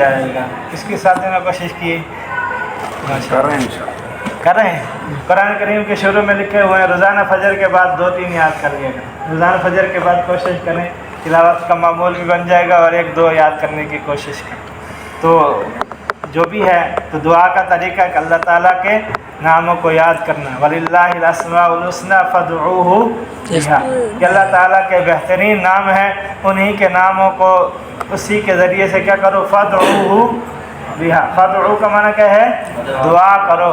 جائے گا۔ اس کے ساتھ دینا کوشش کی کر رہے ہیں انشاءاللہ۔ کر رہے ہیں۔ قرآن کریم کے شروع میں لکھے ہوئے ہیں روزانہ فجر کے بعد 2-3 یاد کر لیا کریں۔ روزانہ فجر کے بعد کوشش کریں، تلاوت کا معمول بھی بن جائے گا، اور 1-2 یاد کرنے کی کوشش کریں۔ تو جو بھی ہے تو دعا کا طریقہ کہ اللہ تعالیٰ کے ناموں کو یاد کرنا، وَلِلَّهِ الْأَسْمَاءُ الْحُسْنَىٰ فَادْعُوهُ بِهَا، کہ اللہ تعالیٰ کے بہترین نام ہیں، انہی کے ناموں کو اسی کے ذریعے سے کیا کرو، فَادْعُوهُ بِهَا۔ فَادْعُو کا معنی کیا ہے؟ دعا کرو،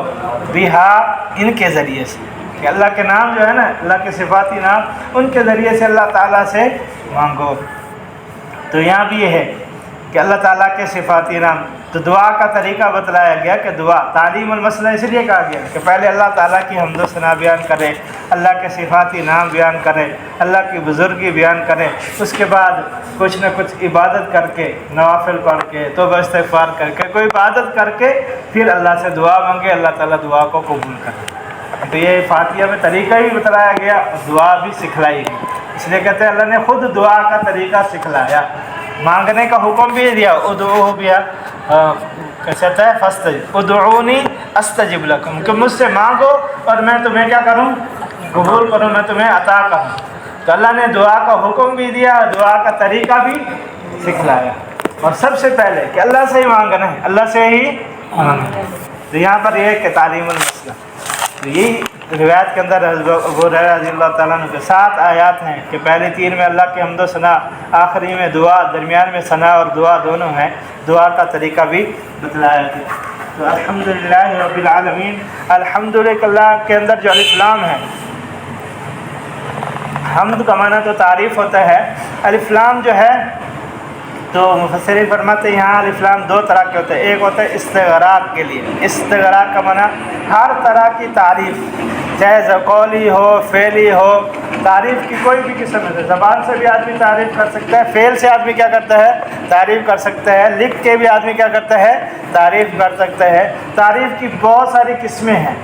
بِهَا ان کے ذریعے سے، کہ اللہ کے نام جو ہے نا، اللہ کے صفاتی نام، ان کے ذریعے سے اللہ تعالیٰ سے مانگو۔ تو یہاں بھی یہ ہے کہ اللہ تعالیٰ کے صفاتی نام، تو دعا کا طریقہ بتلایا گیا کہ دعا تعلیم المسئلہ اس لیے کہا گیا کہ پہلے اللہ تعالیٰ کی حمد و ثنا بیان کرے، اللہ کے صفاتی نام بیان کرے، اللہ کی بزرگی بیان کرے، اس کے بعد کچھ نہ کچھ عبادت کر کے، نوافل پڑھ کے، توبہ استغفار کر کے، کوئی عبادت کر کے پھر اللہ سے دعا مانگے، اللہ تعالیٰ دعا کو قبول کرے۔ تو یہ فاتحہ میں طریقہ بھی بتلایا گیا، دعا بھی سکھلائی گئی، اس لیے کہتے ہیں اللہ نے خود دعا کا طریقہ سکھلایا، مانگنے کا حکم بھی دیا، ادعوہ بیا کیسے ہے فاستجب، ادعونی استجب لکم، کہ مجھ سے مانگو اور میں تمہیں کیا کروں، قبول کروں، میں تمہیں عطا کروں۔ تو اللہ نے دعا کا حکم بھی دیا، دعا کا طریقہ بھی سکھلایا، اور سب سے پہلے کہ اللہ سے ہی مانگنا ہے، اللہ سے ہی مانگنا ہے۔ تو یہاں پر یہ ہے کہ تعلیم المسئلہ، تو یہی روایت کے اندر ابو ہریرہ رضی اللہ تعالیٰ عنہ کے 7 آیات ہیں کہ پہلی 3 میں اللہ کی حمد و ثنا، آخری میں دعا، درمیان میں ثنا اور دعا دونوں ہیں، دعا کا طریقہ بھی بتلایا گیا۔ تو الحمدللہ رب العالمین، الحمدللہ کے اندر جو الف لام ہے، حمد کا معنی تو تعریف ہوتا ہے، الف لام جو ہے تو مفسرین فرماتے ہیں یہاں الف لام 2 طرح کے ہوتے ہیں، ایک ہوتا ہے استغراق کے لیے، استغراق کا معنی ہر طرح کی تعریف، چاہے قولی ہو، فعلی ہو، تعریف کی کوئی بھی قسم ہے، زبان سے بھی آدمی تعریف کر سکتا ہے، فعل سے آدمی کیا کرتا ہے، تعریف کر سکتا ہے، لکھ کے بھی آدمی کیا کرتا ہے، تعریف کر سکتا ہے۔ تعریف کی بہت ساری قسمیں ہیں،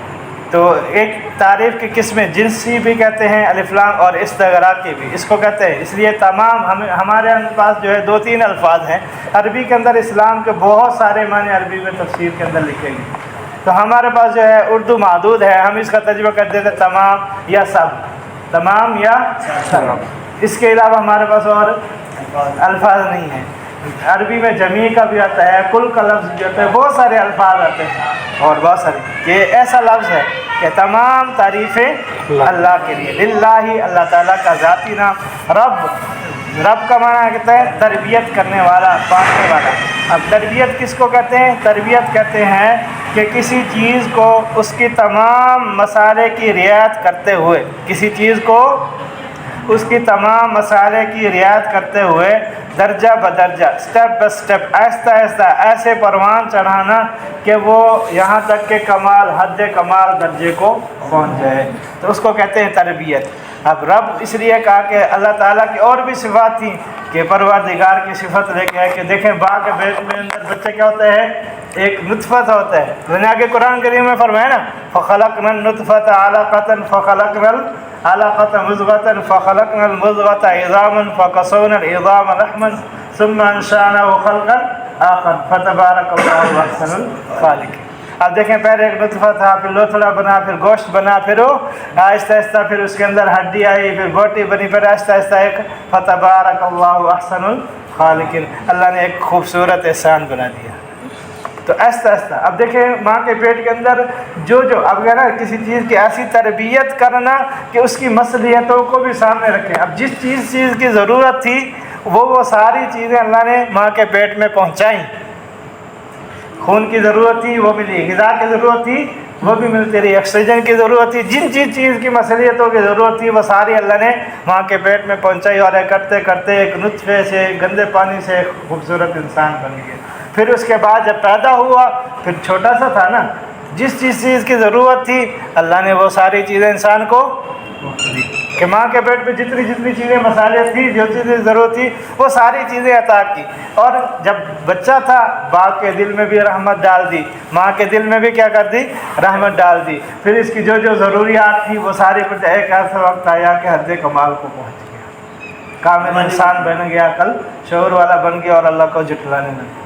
تو ایک تعریف کی قسمیں جنسی بھی کہتے ہیں الف لام، اور استغراقی بھی اس کو کہتے ہیں۔ اس لیے تمام ہمارے پاس جو ہے 2-3 الفاظ ہیں، عربی کے اندر اسلام کے بہت سارے معنی عربی میں تفسیر کے اندر لکھے گئے، تو ہمارے پاس جو ہے اردو محدود ہے، ہم اس کا ترجمہ کر دیتے تمام یا سب، تمام یا سب، اس کے علاوہ ہمارے پاس اور الفاظ نہیں ہیں۔ عربی میں جمیع کا بھی آتا ہے، کل کا لفظ بھی آتا ہے، بہت سارے الفاظ آتے ہیں، اور بہت سارے، یہ ایسا لفظ ہے کہ تمام تعریفیں اللہ کے لیے، للہ اللہ تعالیٰ کا ذاتی نام، رب کا معنی کہتا ہے تربیت کرنے والا، پالنے والا۔ اب تربیت کس کو کہتے ہیں؟ تربیت کہتے ہیں کہ کسی چیز کو اس کی تمام مسالے کی رعایت کرتے ہوئے، کسی چیز کو اس کی تمام مسالے کی رعایت کرتے ہوئے درجہ بدرجہ، سٹیپ بائی سٹیپ، آہستہ آہستہ ایسے پروان چڑھانا کہ وہ یہاں تک کہ کمال، حد کمال درجے کو پہنچ جائے، تو اس کو کہتے ہیں تربیت۔ اب رب اس لیے کہا کہ اللہ تعالیٰ کی اور بھی صفات تھیں کہ پروردگار کی صفت لے کے ہے کہ دیکھیں باغ کے بیٹ میں اندر بچے کیا ہوتا ہے، ایک نطفہ ہوتا ہے، دنیا کے قرآن کریم میں فرمایا نا فَخَلَقْنَا النُّطْفَةَ عَلَقَةً فَخَلَقْنَا الْعَلَقَةَ مُضْغَةً فَخَلَقْنَا الْمُضْغَةَ عِظَامًا فَكَسَوْنَا الْعِظَامَ لَحْمًا ثُمَّ أَنشَأْنَاهُ خَلْقًا آخَرَ فَتَبَارَكَ اللَّهُ أَحْسَنُ الْخَالِقِينَ۔ اب دیکھیں پہلے ایک نطفہ تھا، پھر لوتھڑا بنا، پھر گوشت بنا، پھر وہ آہستہ آہستہ پھر اس کے اندر ہڈی آئی، پھر بوٹی بنی، پھر آہستہ آہستہ ایک فَتَبَارَكَ اللَّهُ أَحْسَنُ الْخَالِقِينَ، اللہ نے ایک خوبصورت احسان بنا دیا۔ تو آہستہ آہستہ اب دیکھیں ماں کے پیٹ کے اندر جو اب ہے نا کسی چیز کی ایسی تربیت کرنا کہ اس کی مصلحتوں کو بھی سامنے رکھیں۔ اب جس چیز کی ضرورت تھی وہ ساری چیزیں اللہ نے ماں کے پیٹ میں پہنچائیں، خون کی ضرورت تھی وہ ملی، غذا کی ضرورت تھی وہ بھی ملتی رہی، آکسیجن کی ضرورت تھی، جن چیز کی مصلحتوں کی ضرورت تھی وہ ساری اللہ نے ماں کے پیٹ میں پہنچائی، اور کرتے کرتے ایک نطفے سے، گندے پانی سے ایک خوبصورت انسان بن گیا۔ پھر اس کے بعد جب پیدا ہوا پھر چھوٹا سا تھا نا، جس چیز کی ضرورت تھی اللہ نے وہ ساری چیزیں انسان کو دی، کہ ماں کے پیٹ میں جتنی چیزیں مسالے تھی، جو چیزیں ضرورت تھی وہ ساری چیزیں عطا کی، اور جب بچہ تھا باپ کے دل میں بھی رحمت ڈال دی، ماں کے دل میں بھی کیا کر دی، رحمت ڈال دی، پھر اس کی جو ضروریات تھی وہ ساری پھر ایک ایسا وقت آیا کہ حد کمال کو پہنچ گیا، کامل انسان بن گیا، عقل شعور والا بن گیا، اور اللہ کو جھٹلانے لگ گیا۔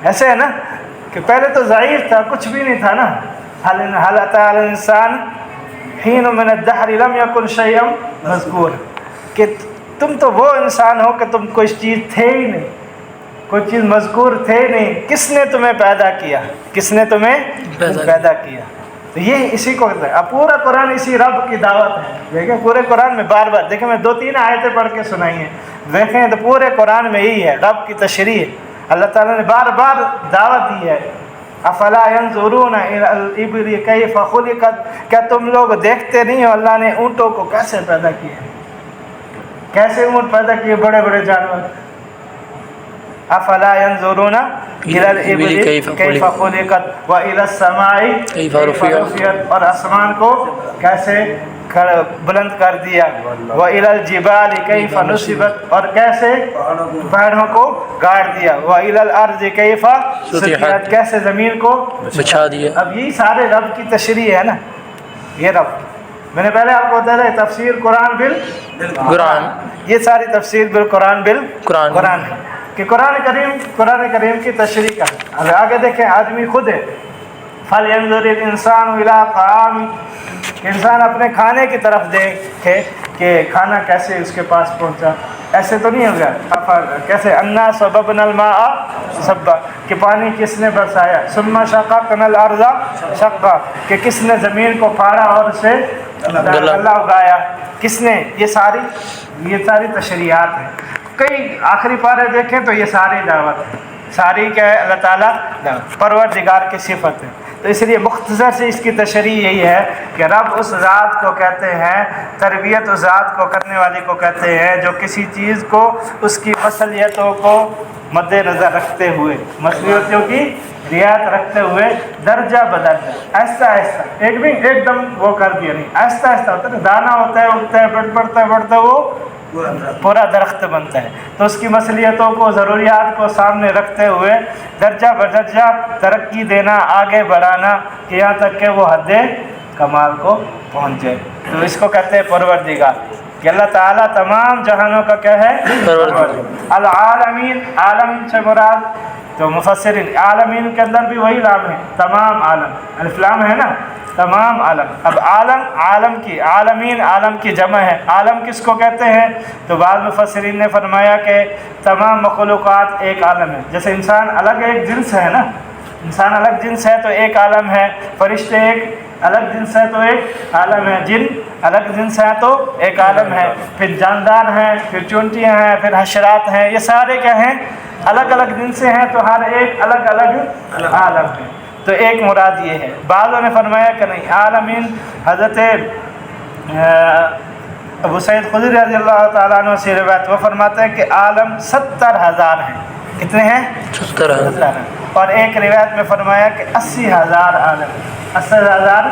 ایسے ہے نا کہ پہلے تو ضعیف تھا، کچھ بھی نہیں تھا نا. هل أتى على الإنسان حين من الدهر لم يكن شيئا مذكورا، کہ تم تو وہ انسان ہو کہ تم کوئی چیز تھے ہی نہیں، کوئی چیز مذکور تھے نہیں. کس نے تمہیں پیدا کیا؟ کس نے تمہیں پیدا کیا؟ تو یہ اسی کو کہتے ہیں. اب پورا قرآن اسی رب کی دعوت ہے. دیکھیں پورے قرآن میں بار بار دیکھیں، میں 2-3 آیتیں پڑھ کے سنائی ہیں. دیکھیں تو پورے قرآن میں یہی ہے، رب کی تشریح ہے. اللہ تعالیٰ نے بار بار دعوت دی ہے. افلا ينظرون الى الابل كيف خلقت، کیا تم لوگ دیکھتے نہیں ہو اللہ نے اونٹوں کو کیسے پیدا کیا، کیسے اونٹ پیدا کیے، بڑے بڑے جانور. افلا ينظرون الى الابل كيف خلقت والى السماء كيف رفعت، اور آسمان کو کیسے بلند کر دیا. وَإِلَى الْجِبَالِ كَيْفَ نُصِبَتْ، اور کیسے پہاڑوں کو گاڑ دیا. وَإِلَى الْأَرْضِ كَيْفَ سُطِحَتْ، کیسے زمین کو بچھا دیا. اب یہی سارے رب کی تشریح ہے نا. یہ رب میں نے پہلے آپ کو بتایا تھا تفسیر قرآن بالقرآن، یہ ساری تفسیر بالقرآن بالقرآن ہے کہ قرآن کریم کی تشریح کا. اب آگے دیکھیں آدمی خود ہے. فَلْيَنظُرِ الْإِنسَانُ إِلَىٰ طَعَامِهِ، انسان اپنے کھانے کی طرف دیکھے کہ کھانا کیسے اس کے پاس پہنچا. ایسے تو نہیں ہو گیا کیسے انا صببنا الماء صبا، کہ پانی کس نے برسایا. ثم شققنا الارض شقا، کہ کس نے زمین کو پھاڑا اور اسے گلا اگایا. کس نے؟ یہ ساری تشریحات ہیں. کئی آخری پارے دیکھیں تو یہ ساری دعوت ہے. ساری کیا ہے؟ اللہ تعالیٰ پروردگار کی صفت ہے. تو اس لیے مختصر سے اس کی تشریح یہی ہے کہ رب اس ذات کو کہتے ہیں، تربیت اس ذات کو کرنے والی کو کہتے ہیں جو کسی چیز کو اس کی مصلحتوں کو مد نظر رکھتے ہوئے، مصلحتوں کی رعایت رکھتے ہوئے درجہ بدرجہ آہستہ آہستہ، ایک دم وہ کر دیا نہیں، آہستہ آہستہ ہوتا ہے. دانا ہوتا ہے، اگتا ہے، بڑھتا ہے، وہ پورا درخت بنتا ہے. تو اس کی مصلحتوں کو، ضروریات کو سامنے رکھتے ہوئے درجہ بدرجہ ترقی دینا، آگے بڑھانا کہ یہاں تک کہ وہ حد کمال کو پہنچ جائے. تو اس کو کہتے ہیں پروردگار، کہ اللہ تعالیٰ تمام جہانوں کا کیا ہے؟ پروردگار. العالمین، عالم سے مراد تو مفسرین عالمین کے اندر بھی وہی لام ہے، تمام عالم، الف لام ہے نا، تمام عالم. اب عالم کی، عالمین عالم کی جمع ہے. عالم کس کو کہتے ہیں؟ تو بعض مفسرین نے فرمایا کہ تمام مخلوقات ایک عالم ہے. جیسے انسان الگ ایک جنس ہے نا، انسان الگ جنس ہے تو ایک عالم ہے. فرشتے ایک الگ جنس ہے تو ایک عالم ہے. جن الگ جنس ہے تو ایک عالم ہے. پھر جاندار ہیں، پھر چونٹیاں ہیں، پھر حشرات ہیں. یہ سارے کیا ہیں؟ الگ الگ جنس سے ہیں، تو ہر ایک الگ الگ عالم ہے. تو ایک مراد یہ ہے. بعضوں نے فرمایا کہ نہیں، عالمین حضرت ابو سعید خدری رضی اللہ تعالیٰ عنہ سے روایت، وہ فرماتے ہیں کہ عالم 70,000 ہیں. کتنے ہیں؟ 70,000. اور ایک روایت میں فرمایا کہ 80,000 عالم، 80,000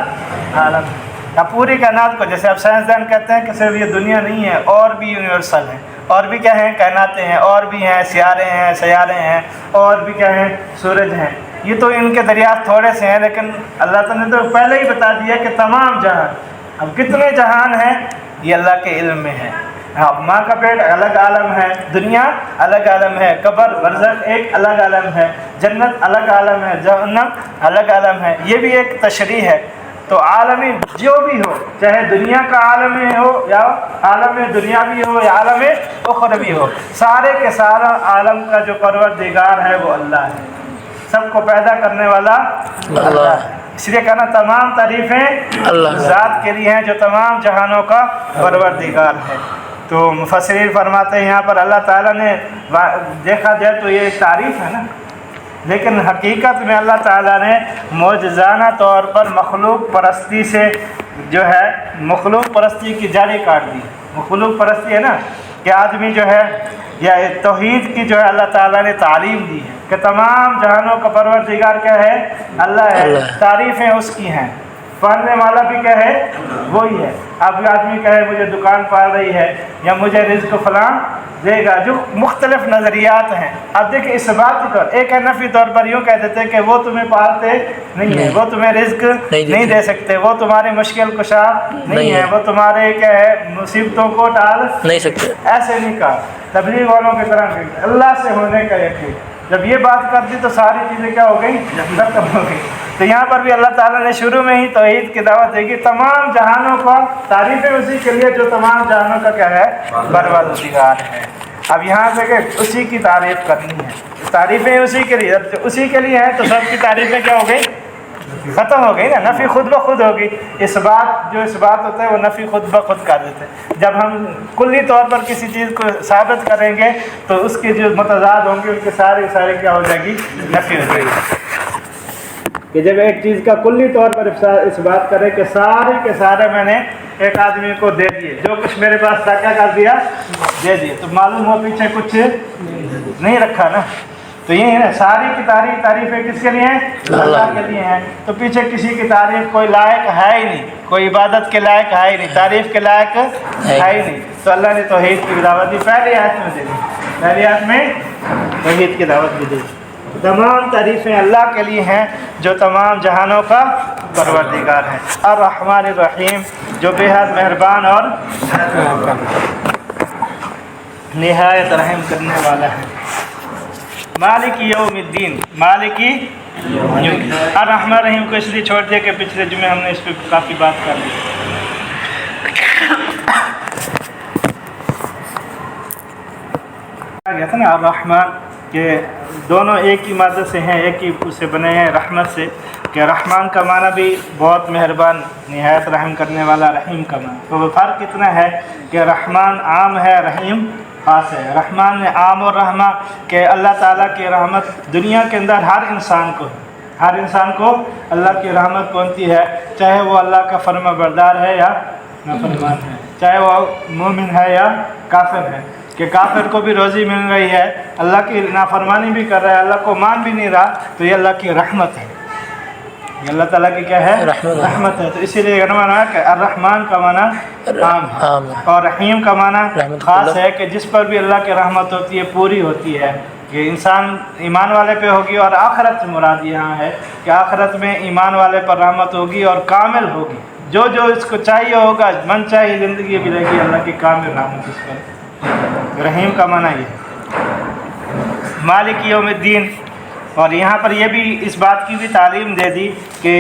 عالم. اب پوری کائنات کو، جیسے اب سائنسدان کہتے ہیں کہ صرف یہ دنیا نہیں ہے، اور بھی یونیورسل ہیں، اور بھی کیا ہیں؟ کائناتیں ہیں، اور بھی ہیں سیارے ہیں، اور بھی کیا ہیں؟ سورج ہیں. یہ تو ان کے دریافت تھوڑے سے ہیں، لیکن اللہ تعالیٰ نے تو پہلے ہی بتا دیا کہ تمام جہان. اب کتنے جہان ہیں یہ اللہ کے علم میں ہے. اب ماں کا پیٹ الگ عالم ہے، دنیا الگ عالم ہے، قبر برزخ ایک الگ عالم ہے، جنت الگ عالم ہے، جہنم الگ عالم ہے. یہ بھی ایک تشریح ہے. تو عالمی جو بھی ہو، چاہے دنیا کا عالم ہو یا عالم دنیا بھی ہو یا عالم اخروی ہو، سارے کے سارا عالم کا جو پروردگار ہے وہ اللہ ہے. سب کو پیدا کرنے والا اللہ ہے. اس لیے کہنا تمام تعریفیں اللہ ذات کے لیے ہیں جو تمام جہانوں کا پروردگار ہے. تو مفسرین فرماتے ہیں یہاں پر اللہ تعالیٰ نے دیکھا جائے تو یہ ایک تعریف ہے نا، لیکن حقیقت میں اللہ تعالیٰ نے معجزانہ طور پر مخلوق پرستی سے جو ہے مخلوق پرستی کی جڑیں کاٹ دی. مخلوق پرستی ہے نا کہ آدمی جو ہے یا توحید کی جو ہے اللہ تعالیٰ نے تعلیم دی ہے کہ تمام جہانوں کا پروردگار کیا ہے؟ اللہ ہے. تعریفیں اس کی ہیں. پالنے والا بھی کیا ہے؟ وہی ہے. اب آدمی کہے مجھے دکان پال رہی ہے یا مجھے رزق فلاں دے گا، جو مختلف نظریات ہیں. اب دیکھیں اس بات کی طور ایک ہے نفی طور پر یوں کہہ دیتے کہ وہ تمہیں پالتے نہیں ہیں، وہ تمہیں رزق نہیں دے سکتے، وہ تمہاری مشکل کشا نہیں ہے، وہ تمہارے کیا ہے مصیبتوں کو ٹال نہیں سکتے. ایسے نہیں کہا. تبلیغ والوں کی طرح اللہ سے ہونے کا یقین، جب یہ بات کر دی تو ساری چیزیں کیا ہو گئی؟ ختم ہو گئی. تو یہاں پر بھی اللہ تعالیٰ نے شروع میں ہی توحید کی دعوت دی کہ تمام جہانوں کا تعریفیں اسی کے لیے جو تمام جہانوں کا کیا ہے؟ پروردگار ہے. اب یہاں پہ کہ اسی کی تعریف کرنی ہے، تعریفیں اسی کے لیے، جب اسی کے لیے ہیں تو سب کی تعریفیں کیا ہو گئی؟ ختم ہو گئی نا. نفی خود بخود ہوگی. اس بات جو اس بات ہوتا ہے وہ نفی خود بخود کر دیتے ہیں. جب ہم کلی طور پر کسی چیز کو ثابت کریں گے تو اس کے جو متضاد ہوں گے ان کے سارے کیا ہو جائے گی؟ نفی ہو جائے گی. کہ جب ایک چیز کا کلی طور پر اس بات کرے کہ سارے کے سارے میں نے ایک آدمی کو دے دیے، جو کچھ میرے پاس تھا کیا کر دیا؟ دے دیے، تو معلوم ہو پیچھے کچھ نہیں رکھا نا. تو یہ ہے نا، ساری کی تعریفیں کس کے لیے ہیں؟ اللہ کے لیے ہیں. تو پیچھے کسی کی تعریف کوئی لائق ہے ہی نہیں، کوئی عبادت کے لائق ہے ہی نہیں، تعریف کے لائق ہے ہی نہیں. تو اللہ نے توحید کی دعوت دی، پہلی آیت میں دے دی، پہلی آیت میں توحید کی دعوت بھی دی. تمام تعریفیں اللہ کے لیے ہیں جو تمام جہانوں کا پروردگار ہے. الرحمن الرحیم، جو بے حد مہربان اور نہایت رحم کرنے والا ہے. مالک یوم الدین، مالک یوم الدین. الرحمن الرحیم کو اس لیے چھوڑ دیا کہ پچھلے جمعے ہم نے اس پہ کافی بات کر لی. گیا تھا نا الرحمن کہ دونوں ایک ہی مادہ سے ہیں، ایک ہی اس سے بنے ہیں رحمت سے، کہ رحمان کا معنی بھی بہت مہربان، نہایت رحم کرنے والا، رحیم کا معنی. تو وہ فرق اتنا ہے کہ رحمان عام ہے، رحیم خاص ہے. رحمان نے عام اور رحمہ کہ اللہ تعالیٰ کی رحمت دنیا کے اندر ہر انسان کو اللہ کی رحمت پہنچتی ہے، چاہے وہ اللہ کا فرما بردار ہے یا نافرمان ہے، چاہے وہ مومن ہے یا کافر ہے. کہ کافر کو بھی روزی مل رہی ہے، اللہ کی نافرمانی بھی کر رہا ہے، اللہ کو مان بھی نہیں رہا، تو یہ اللہ کی رحمت ہے، یہ اللہ تعالیٰ کی کیا ہے؟ رحمت ہے. تو اسی لیے کہ الرحمن کا معنی عام ہے اور رحیم کا معنی خاص ہے، کہ جس پر بھی اللہ کی رحمت ہوتی ہے پوری ہوتی ہے. کہ انسان ایمان والے پہ ہوگی، اور آخرت سے مراد یہاں ہے کہ آخرت میں ایمان والے پر رحمت ہوگی اور کامل ہوگی. جو اس کو چاہیے ہوگا، من چاہیے زندگی ملے گی، اللہ کی کامل رحمت اس پر. رحیم کا معنی یہ ہے. مالک یوم الدین، اور یہاں پر یہ بھی اس بات کی بھی تعلیم دے دی کہ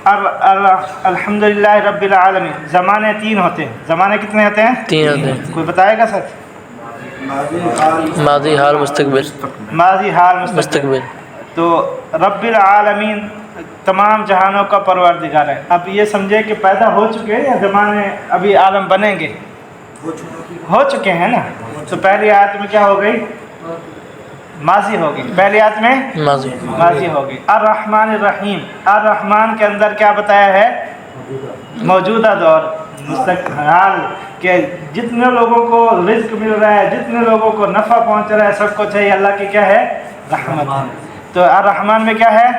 الحمدللہ رب العالمین. زمانے تین ہوتے ہیں. زمانے کتنے ہوتے ہیں؟ تین ہوتے ہیں. کوئی بتائے گا سر؟ ماضی، حال، مستقبل. ماضی، حال، مستقبل. تو رب العالمین تمام جہانوں کا پروردگار ہے. اب یہ سمجھے کہ پیدا ہو چکے ہیں یا زمانے ابھی عالم بنیں گے؟ ہو چکے ہیں نا. تو پہلی آیت میں کیا ہو گئی؟ ماضی ہوگی. پہلی آیت میں ماضی ہوگی. الرحمن الرحیم، الرحمن کے اندر کیا بتایا ہے؟ موجودہ دور، مستقبل، کہ جتنے لوگوں کو رزق مل رہا ہے، جتنے لوگوں کو نفع پہنچ رہا ہے، سب کو چاہیے اللہ کی کیا ہے؟ رحمت. تو الرحمن میں کیا ہے؟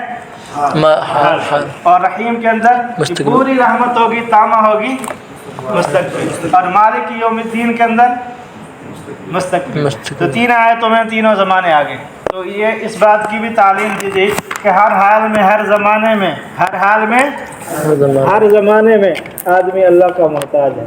اور رحیم کے اندر پوری رحمت ہوگی، تامہ ہوگی، مستقبل. اور مالک یوم الدین کے اندر مستقبل. تو تین آیتوں میں تینوں زمانے آ گئے. تو یہ اس بات کی بھی تعلیم دی گئی کہ ہر حال میں، ہر زمانے میں، ہر حال میں، ہر زمانے میں آدمی اللہ کا محتاج ہے.